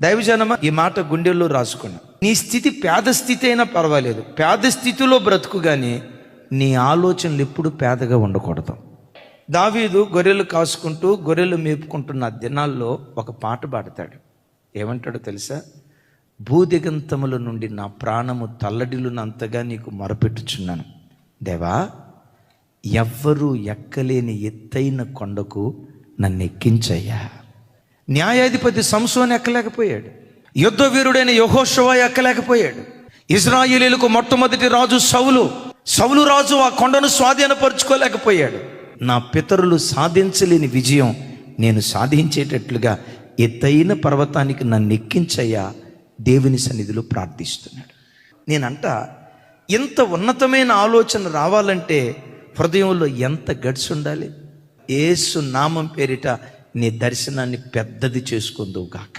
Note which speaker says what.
Speaker 1: దైవజనమా, ఈ మాట గుండెల్లో రాసుకున్నా. నీ స్థితి పేద స్థితి అయినా పర్వాలేదు, పేద స్థితిలో బ్రతుకు, కానీ నీ ఆలోచనలు ఎప్పుడు పేదగా ఉండకూడదు. దావీదు గొర్రెలు కాసుకుంటూ గొర్రెలు మేపుకుంటున్న దినాల్లో ఒక పాట పాడతాడు. ఏమంటాడో తెలుసా? భూదిగంతముల నుండి నా ప్రాణము తల్లడిల్లునంతగా నీకు మొరపెట్టుచున్నాను దేవా, ఎవ్వరూ ఎక్కలేని ఎత్తైన కొండకు నన్ను ఎక్కించయ్యా. న్యాయాధిపతి సంసోను ఎక్కలేకపోయాడు, యుద్ధ వీరుడైన యెహోషువ ఎక్కలేకపోయాడు, ఇశ్రాయేలీయులకు మొట్టమొదటి రాజు సౌలు రాజు ఆ కొండను స్వాధీనపరుచుకోలేకపోయాడు. నా పితరులు సాధించలేని విజయం నేను సాధించేటట్లుగా ఎత్తైన పర్వతానికి నన్ను ఎక్కించయ్యా దేవుని సన్నిధిలో ప్రార్థిస్తున్నాడు. నేనంట, ఇంత ఉన్నతమైన ఆలోచన రావాలంటే హృదయంలో ఎంత గట్స్ ఉండాలి. యేసు నామం పేరిట నీ దర్శనాన్ని పెద్దది చేసుకుందువు గాక.